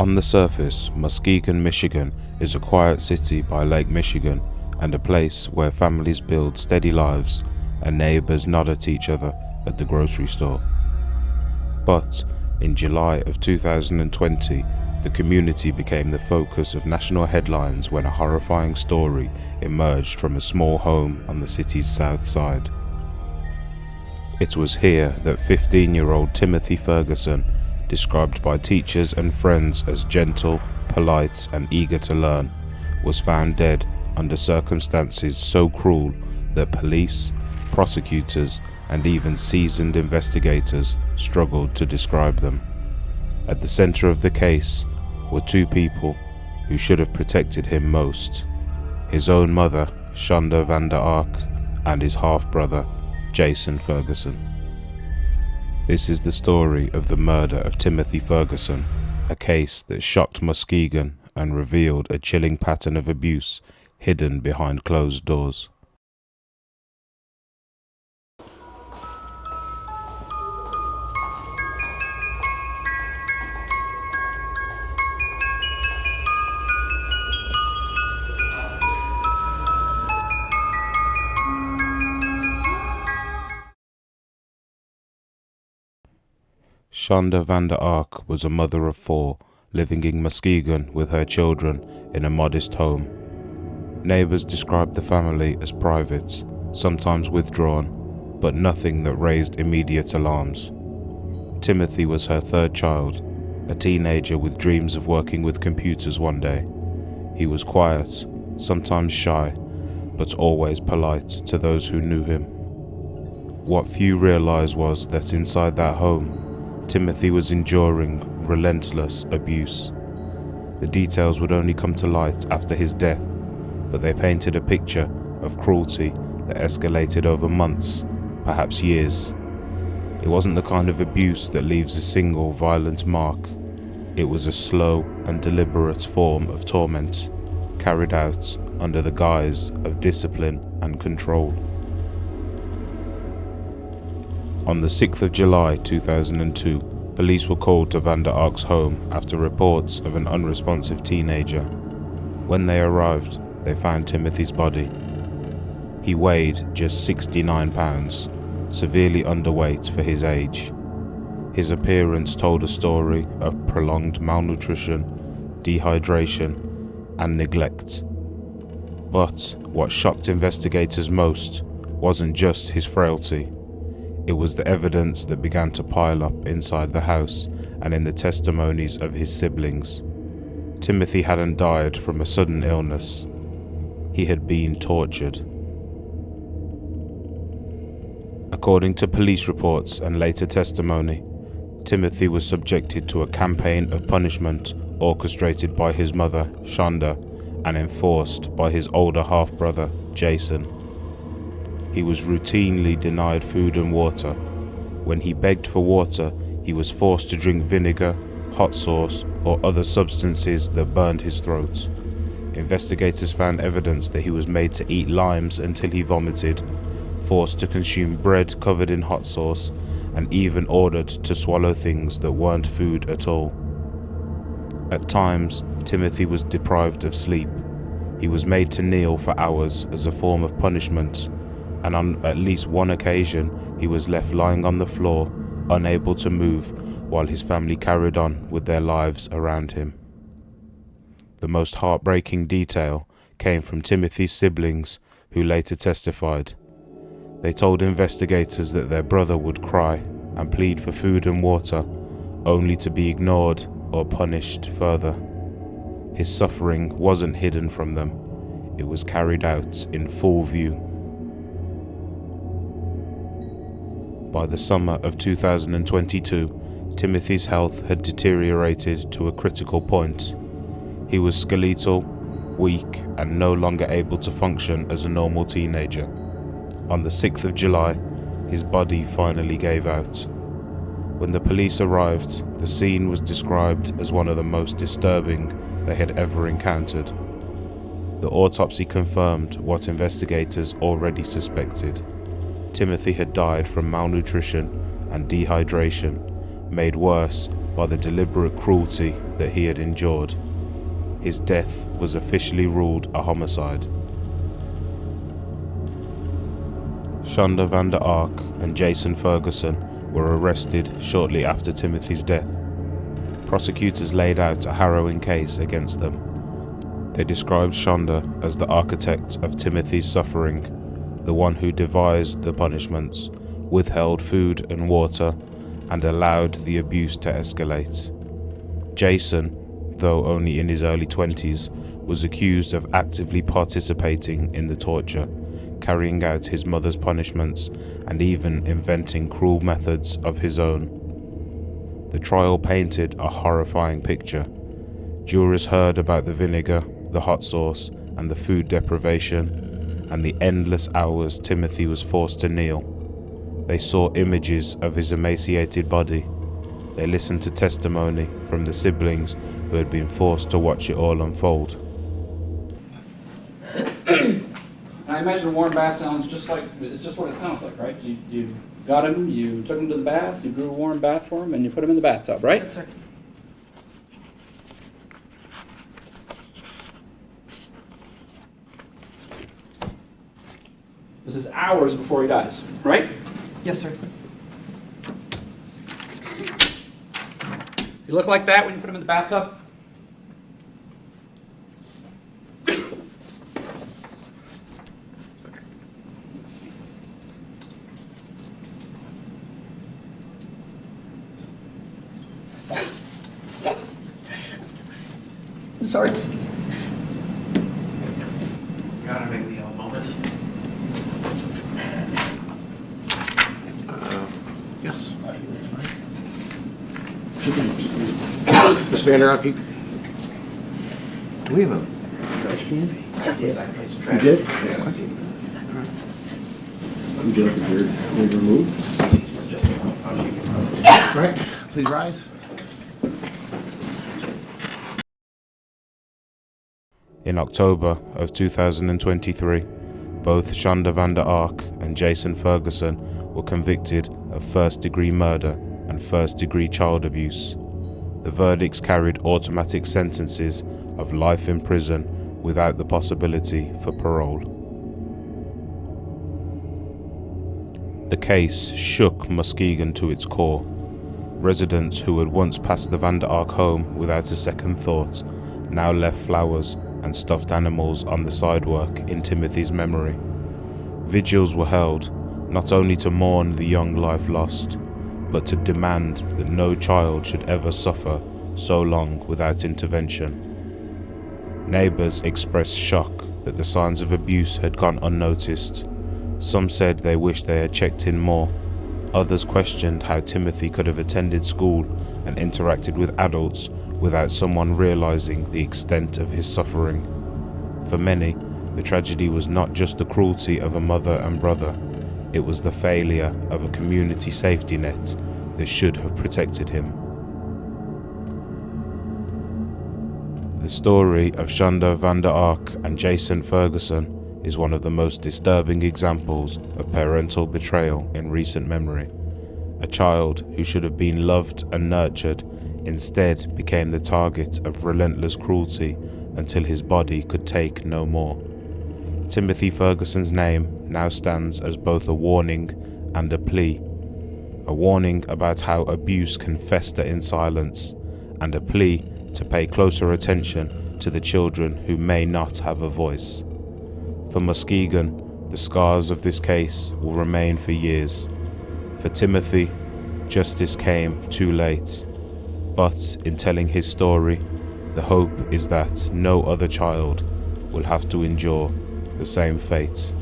On the surface, Muskegon, Michigan is a quiet city by Lake Michigan and a place where families build steady lives and neighbors nod at each other at the grocery store. But in July of 2020, the community became the focus of national headlines when a horrifying story emerged from a small home on the city's south side. It was here that 15-year-old Timothy Ferguson, described by teachers and friends as gentle, polite, and eager to learn, was found dead under circumstances so cruel that police, prosecutors, and even seasoned investigators struggled to describe them. At the center of the case were two people who should have protected him most: his own mother, Shanda Vander Ark, and his half-brother, Jason Ferguson. This is the story of the murder of Timothy Ferguson, a case that shocked Muskegon and revealed a chilling pattern of abuse hidden behind closed doors. Shanda Vander Ark was a mother of 4, living in Muskegon with her children in a modest home. Neighbors described the family as private, sometimes withdrawn, but nothing that raised immediate alarms. Timothy was her 3rd child, a teenager with dreams of working with computers one day. He was quiet, sometimes shy, but always polite to those who knew him. What few realized was that inside that home, Timothy was enduring relentless abuse. The details would only come to light after his death, but they painted a picture of cruelty that escalated over months, perhaps years. It wasn't the kind of abuse that leaves a single violent mark. It was a slow and deliberate form of torment, carried out under the guise of discipline and control. On the 6th of July 2002, police were called to Vander Ark's home after reports of an unresponsive teenager. When they arrived, they found Timothy's body. He weighed just 69 pounds, severely underweight for his age. His appearance told a story of prolonged malnutrition, dehydration, and neglect. But what shocked investigators most wasn't just his frailty. It was the evidence that began to pile up inside the house and in the testimonies of his siblings. Timothy hadn't died from a sudden illness. He had been tortured. According to police reports and later testimony, Timothy was subjected to a campaign of punishment orchestrated by his mother, Shanda, and enforced by his older half-brother, Jason. He was routinely denied food and water. When he begged for water, he was forced to drink vinegar, hot sauce, or other substances that burned his throat. Investigators found evidence that he was made to eat limes until he vomited, forced to consume bread covered in hot sauce, and even ordered to swallow things that weren't food at all. At times, Timothy was deprived of sleep. He was made to kneel for hours as a form of punishment, and on at least one occasion he was left lying on the floor, unable to move, while his family carried on with their lives around him. The most heartbreaking detail came from Timothy's siblings, who later testified. They told investigators that their brother would cry and plead for food and water, only to be ignored or punished further. His suffering wasn't hidden from them. It was carried out in full view. By the summer of 2022, Timothy's health had deteriorated to a critical point. He was skeletal, weak, and no longer able to function as a normal teenager. On the 6th of July, his body finally gave out. When the police arrived, the scene was described as one of the most disturbing they had ever encountered. The autopsy confirmed what investigators already suspected. Timothy had died from malnutrition and dehydration, made worse by the deliberate cruelty that he had endured. His death was officially ruled a homicide. Shanda Vander Ark and Jason Ferguson were arrested shortly after Timothy's death. Prosecutors laid out a harrowing case against them. They described Shanda as the architect of Timothy's suffering, the one who devised the punishments, withheld food and water, and allowed the abuse to escalate. Jason, though only in his early 20s, was accused of actively participating in the torture, carrying out his mother's punishments, and even inventing cruel methods of his own. The trial painted a horrifying picture. Jurors heard about the vinegar, the hot sauce, and the food deprivation, and the endless hours Timothy was forced to kneel. They saw images of his emaciated body. They listened to testimony from the siblings who had been forced to watch it all unfold. I imagine a warm bath sounds just like, it's just what it sounds like, right? You got him, you took him to the bath, you drew a warm bath for him, and you put him in the bathtub, right? Yes, sir. This is hours before he dies, right? Yes, sir. You look like that when you put him in the bathtub? I'm sorry. Gotta make me a moment. Yes. Miss Vander Ark, do we have a trash can? I did. I placed a trash can. You did? Yeah, I see. Would you like the beard removed? Please, for just a moment. I'll keep it. All right, please rise. In October of 2023, both Shanda Vander Ark and Jason Ferguson were convicted of first-degree murder and first-degree child abuse. The verdicts carried automatic sentences of life in prison without the possibility for parole. The case shook Muskegon to its core. Residents who had once passed the Vander Ark home without a second thought now left flowers and stuffed animals on the sidewalk in Timothy's memory. Vigils were held, not only to mourn the young life lost, but to demand that no child should ever suffer so long without intervention. Neighbors expressed shock that the signs of abuse had gone unnoticed. Some said they wished they had checked in more. Others questioned how Timothy could have attended school and interacted with adults without someone realizing the extent of his suffering. For many, the tragedy was not just the cruelty of a mother and brother, it was the failure of a community safety net that should have protected him. The story of Shanda Vander Ark and Jason Ferguson is one of the most disturbing examples of parental betrayal in recent memory. A child who should have been loved and nurtured instead became the target of relentless cruelty until his body could take no more. Timothy Ferguson's name now stands as both a warning and a plea. A warning about how abuse can fester in silence, and a plea to pay closer attention to the children who may not have a voice. For Muskegon, the scars of this case will remain for years. For Timothy, justice came too late. But in telling his story, the hope is that no other child will have to endure the same fate.